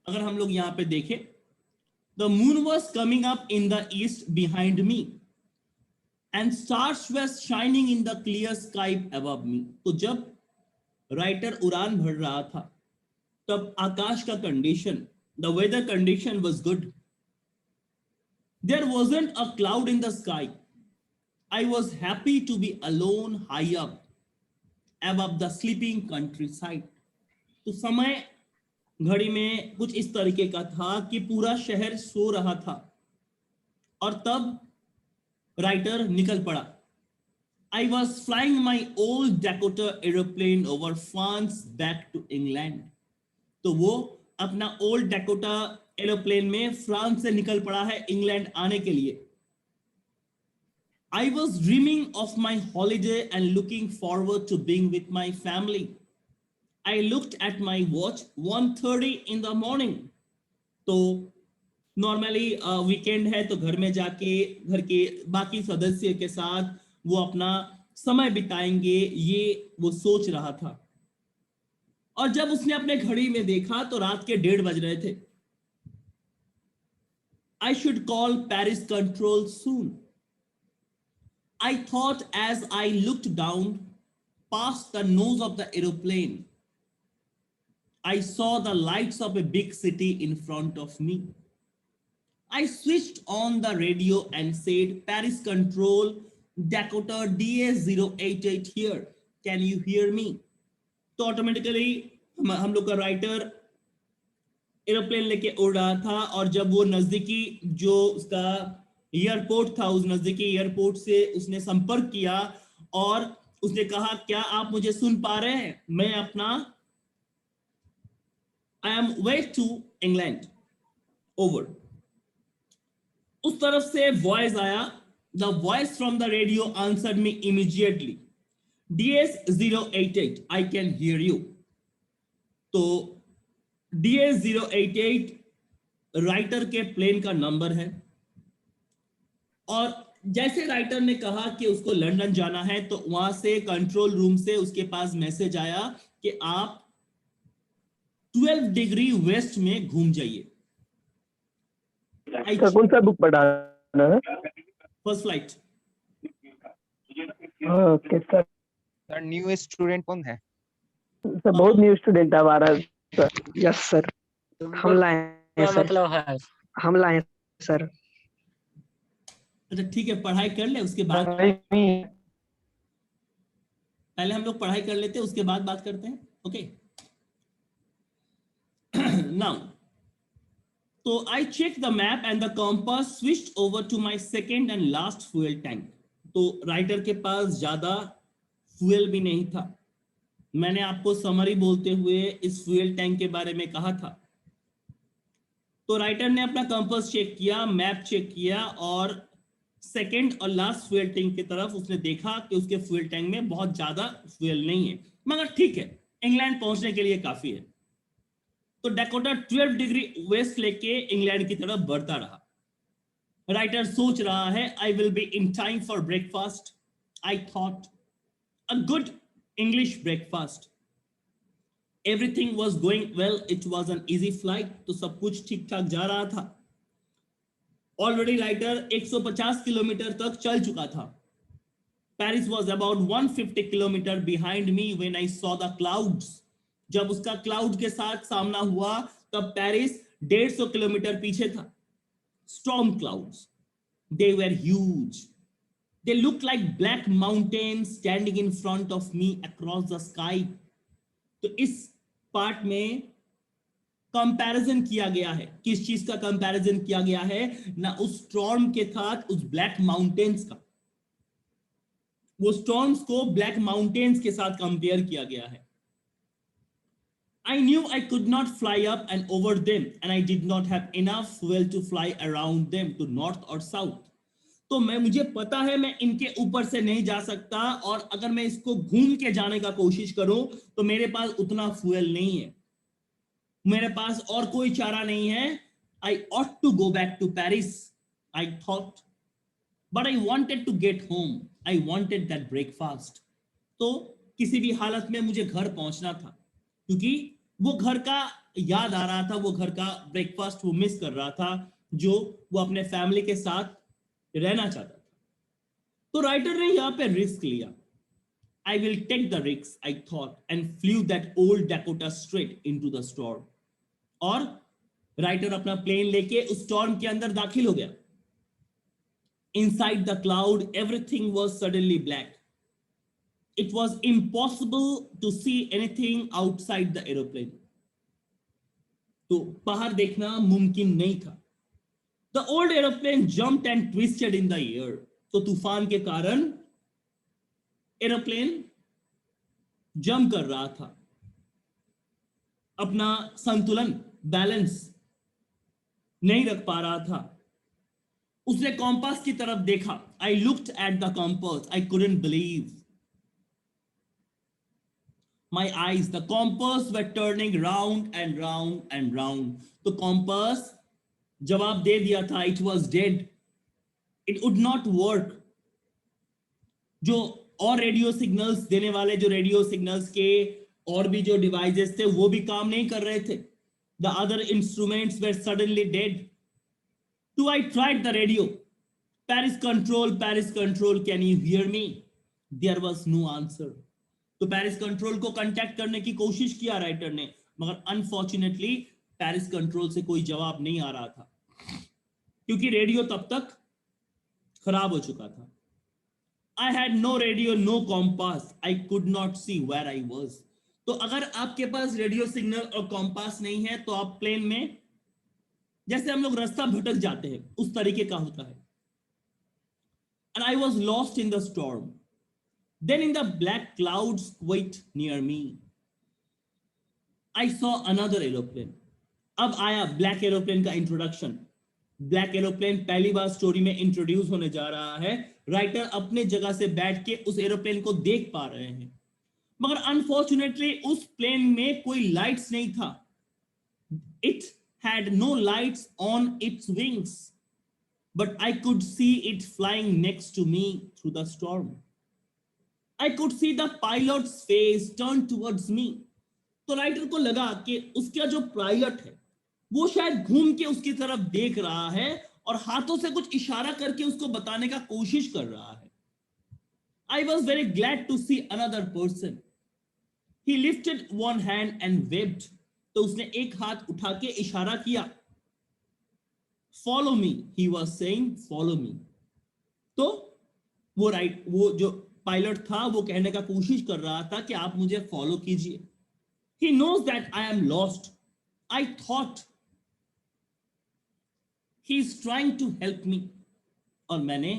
अगर हम लोग यहाँ पे देखें, the moon was coming up in the east behind me and stars were shining in the clear sky above मी। तो जब राइटर उड़ान भर रहा था तब आकाश का condition, the weather condition was good. There wasn't a cloud in the sky. I was happy to be alone high up above the sleeping countryside। तो समय घड़ी में कुछ इस तरीके का था कि पूरा शहर सो रहा था और तब राइटर निकल पड़ा। I was flying my old Dakota aeroplane over France back to England। तो वो अपना ओल्ड डैकोटा एरोप्लेन में फ्रांस से निकल पड़ा है इंग्लैंड आने के लिए। I was dreaming of my holiday and looking forward to being with my family। I looked at my watch 1:30 in the morning। तो नॉर्मली वीकेंड है तो घर में जाके घर के बाकी सदस्य के साथ वो अपना समय बिताएंगे, ये वो सोच रहा था। और जब उसने अपने घड़ी में देखा तो रात के 1:30 बज रहे थे। I should call Paris control soon। I thought as I looked down past the nose of the aeroplane, I saw the lights of a big city in front of me। I switched on the radio and said, Paris control, Dakota DA088 here, can you hear me। तो automatically हम लोग का writer aeroplane लेके उड़ रहा था और जब वो नजदीकी जो उसका एयरपोर्ट था उस नजदीकी एयरपोर्ट से उसने संपर्क किया और उसने कहा, क्या आप मुझे सुन पा रहे हैं, मैं अपना I am way to England over. उस तरफ से वॉइस आया, the voice from the radio answered me immediately, DS088 I can hear you. तो DS088 राइटर के प्लेन का नंबर है और जैसे राइटर ने कहा कि उसको लंदन जाना है तो वहां से कंट्रोल रूम से उसके पास मैसेज आया कि आप 12 डिग्री वेस्ट में घूम जाइए। कौन सा बुक पढ़ाना है? First flight. Okay sir. Sir new student कौन है? सर बहुत न्यू स्टूडेंट है हमारा सर। यस सर, हम लाए हैं सर। मतलब है हम लाए हैं सर। अच्छा ठीक है, पढ़ाई कर ले उसके बाद, पहले हम लोग पढ़ाई कर लेते हैं उसके बाद बात करते हैं। ओके नाउ, तो I check the map and the compass switched over to my second and last fuel tank. तो राइटर के पास ज्यादा फ्यूल भी नहीं था। मैंने आपको समरी बोलते हुए इस फ्यूल टैंक के बारे में कहा था। तो राइटर ने अपना कंपास चेक किया, मैप चेक किया और सेकेंड और लास्ट फ्यूल टैंक की तरफ उसने देखा कि उसके फ्यूल टैंक में बहुत ज्यादा फ्यूल नहीं है, मगर ठीक है, इंग्लैंड पहुंचने के लिए काफी है। तो डैकोटा 12 डिग्री वेस्ट लेके इंग्लैंड की तरफ बढ़ता रहा। राइटर सोच रहा है, I will be in time for breakfast. I thought a good English breakfast. Everything was going well, it was an easy flight. तो सब कुछ ठीक ठाक जा रहा था। ऑलरेडी राइटर 150 किलोमीटर तक चल चुका था। Paris was about 150 kilometre behind me when I saw the clouds. जब उसका क्लाउड के साथ सामना हुआ तब पेरिस 150 किलोमीटर पीछे था। Storm clouds, they were huge, they look like black mountains standing in front of me across the sky. तो इस पार्ट में कंपैरिजन किया गया है। किस चीज का कंपैरिजन किया गया है? ना उस स्टॉर्म के साथ उस ब्लैक माउंटेन्स का। वो स्टॉर्म्स को ब्लैक माउंटेन्स के साथ कंपेयर किया गया है। I knew I could not fly up and over them and I did not have enough fuel to fly around them to north or south। तो मुझे पता है मैं इनके ऊपर से नहीं जा सकता और अगर मैं इसको घूम के जाने का कोशिश करूं तो मेरे पास उतना फ्यूल नहीं है, मेरे पास और कोई चारा नहीं है। I ought to go back to Paris, I thought, but I wanted to get home, I wanted that breakfast। तो किसी भी हालत में मुझे घर पहुंचना था क्योंकि वो घर का याद आ रहा था, वो घर का ब्रेकफास्ट वो मिस कर रहा था जो वो अपने फैमिली के साथ रहना चाहता था। तो राइटर ने यहां पे रिस्क लिया। I will take the risk, I thought, and flew that old Dakota straight into the storm. और राइटर अपना प्लेन लेके उस स्टॉर्म के अंदर दाखिल हो गया। Inside the cloud, everything was suddenly black. It was impossible to see anything outside the aeroplane. तो बाहर देखना मुमकिन नहीं था। The old aeroplane jumped and twisted in the air. तो तूफान के कारण एरोप्लेन जंप कर रहा था, अपना संतुलन बैलेंस नहीं रख पा रहा था। उसने कॉम्पास की तरफ देखा। I looked at the compass, I couldn't believe my eyes. The compass were turning round and round and round. तो कॉम्पास जवाब दे दिया था, it was dead, it would not work. जो और रेडियो सिग्नल्स देने वाले, जो रेडियो सिग्नल्स के और भी जो डिवाइसेस थे वो भी काम नहीं कर रहे थे। The other instruments were suddenly dead. Too I tried the radio, Paris control, can you hear me? There was no answer. तो पैरिस कंट्रोल को कांटेक्ट करने की कोशिश किया राइटर ने, मगर अनफॉर्चुनेटली पैरिस कंट्रोल से कोई जवाब नहीं आ रहा था, क्योंकि रेडियो तब तक खराब हो चुका था। I had no radio, no compass. I could not see where I was. तो अगर आपके पास रेडियो सिग्नल और कॉम्पास नहीं है तो आप प्लेन में जैसे हम लोग रास्ता भटक जाते हैं उस तरीके का होता है। And I was lost in the storm. Then in the black clouds quite near me, I saw another aeroplane. अब आया ब्लैक एरोप्लेन का इंट्रोडक्शन। ब्लैक एरोप्लेन पहली बार स्टोरी में इंट्रोड्यूस होने जा रहा है। राइटर अपने जगह से बैठ के उस एरोप्लेन को देख पा रहे हैं, मगर अनफॉर्चुनेटली उस प्लेन में कोई लाइट्स नहीं था। It had no lights on its wings, but I could see it flying next to me through the storm. I could see the pilot's face turn towards me. तो writer को लगा कि उसका जो पायलट है वो शायद घूम के उसकी तरफ देख रहा है और हाथों से कुछ इशारा करके उसको बताने का कोशिश कर रहा है। I was very glad to see another person. He lifted one hand and waved. तो उसने एक हाथ उठा के इशारा किया। Follow me, he was saying, follow me. तो वो जो पायलट था वो कहने का कोशिश कर रहा था कि आप मुझे फॉलो कीजिए। He knows that I am lost. I thought he is trying to help me. और मैंने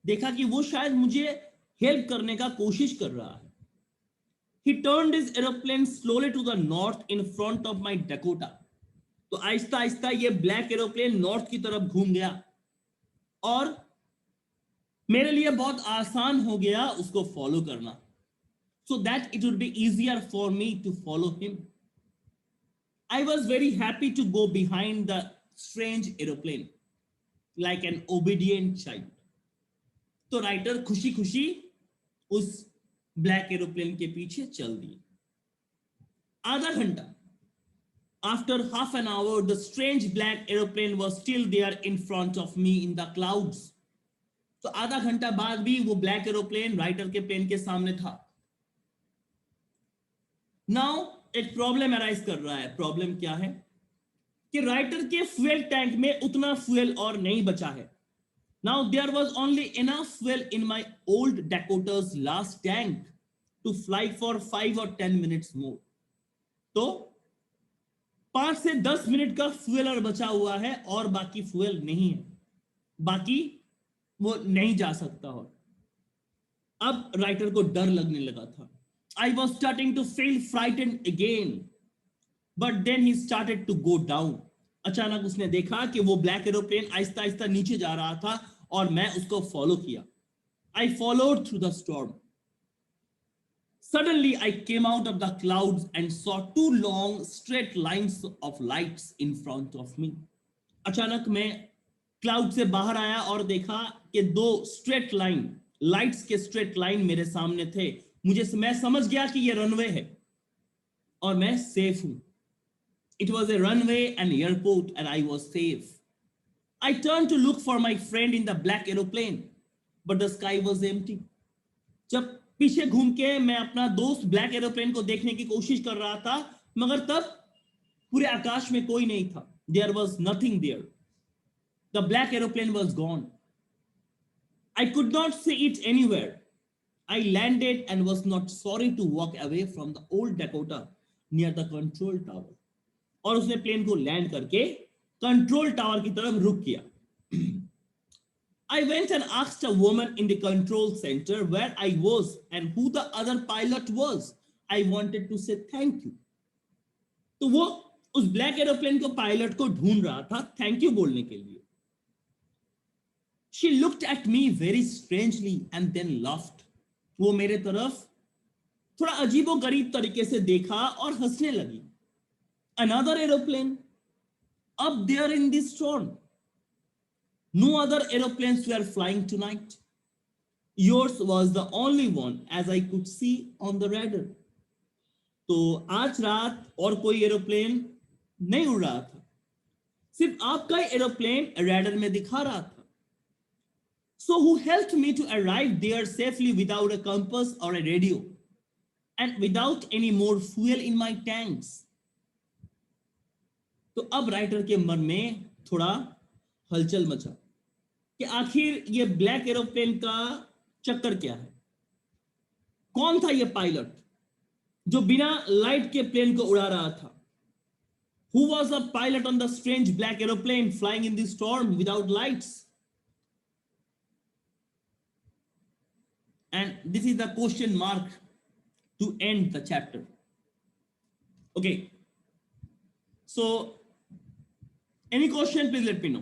देखा कि वो शायद मुझे हेल्प करने का कोशिश कर रहा है। He turned his aeroplane slowly to the north in front of my Dakota. तो आहिस्ता आहिस्ता ये ब्लैक एरोप्लेन नॉर्थ की तरफ घूम गया और मेरे लिए बहुत आसान हो गया उसको फॉलो करना, so that it would be easier for me to follow him. I was very happy to go behind the strange aeroplane like an obedient child. तो राइटर खुशी खुशी उस ब्लैक एरोप्लेन के पीछे चल दिए। आधा घंटा, after half an hour, the strange black aeroplane was still there in front of me in the clouds. तो आधा घंटा बाद भी वो ब्लैक एरोप्लेन राइटर के प्लेन के सामने था। नाउ एक प्रॉब्लम अराइज कर रहा है। प्रॉब्लम क्या है कि राइटर के फ्यूल टैंक में उतना फ्यूल और नहीं बचा है। Now there was only enough fuel in my old Dakota's last tank to fly for 5 or 10 minutes more. तो 5 से 10 मिनट का फ्यूल और बचा हुआ है और बाकी फ्यूल नहीं है, बाकी वो नहीं जा सकता। और अब राइटर को डर लगने लगा था। I was starting to feel frightened again, but then he started to go down. अचानक उसने देखा कि वो ब्लैक एरोप्लेन आहिस्ता आहिस्ता नीचे जा रहा था और मैं उसको फॉलो किया। I followed through the storm. Suddenly I came out of the clouds and saw 2 long straight lines of lights in front of me. अचानक मैं क्लाउड से बाहर आया और देखा कि 2 स्ट्रेट लाइन, लाइट्स के स्ट्रेट लाइन मेरे सामने थे। मैं समझ गया कि ये रनवे है और मैं सेफ हूं। It was a runway and airport, and I was safe. I turned to look for my friend in the black aeroplane, but the sky was empty. जब पीछे घूम के मैं अपना दोस्त ब्लैक एरोप्लेन को देखने की कोशिश कर रहा था, मगर तब पूरे आकाश में कोई नहीं था. There was nothing there. The black aeroplane was gone. I could not see it anywhere. I landed and was not sorry to walk away from the old Dakota near the control tower. और उसने plane को land करके control tower की तरफ रुक किया. I went and asked a woman in the control center where I was and who the other pilot was. I wanted to say thank you. तो वो उस ब्लैक एरोप्लेन को पायलट को ढूंढ रहा था थैंक यू बोलने के लिए. She looked at me very strangely and then laughed. वो मेरे तरफ थोड़ा अजीबोगरीब तरीके से देखा और हंसने लगी. Another aeroplane up there in this storm. No other aeroplanes were flying tonight. Yours was the only one as I could see on the radar. तो आज रात और कोई एरोप्लेन नहीं उड़ रहा था, सिर्फ आपका एरोप्लेन रैडर में दिखा रहा था. So who helped me to arrive there safely without a compass or a radio and without any more fuel in my tanks? तो अब राइटर के मन में थोड़ा हलचल मचा कि आखिर ये ब्लैक एरोप्लेन का चक्कर क्या है. कौन था ये पायलट जो बिना लाइट के प्लेन को उड़ा रहा था? Who was the pilot on the strange black aeroplane flying in the storm without lights? And this is the question mark to end the chapter. Okay. So, any question, please let me know.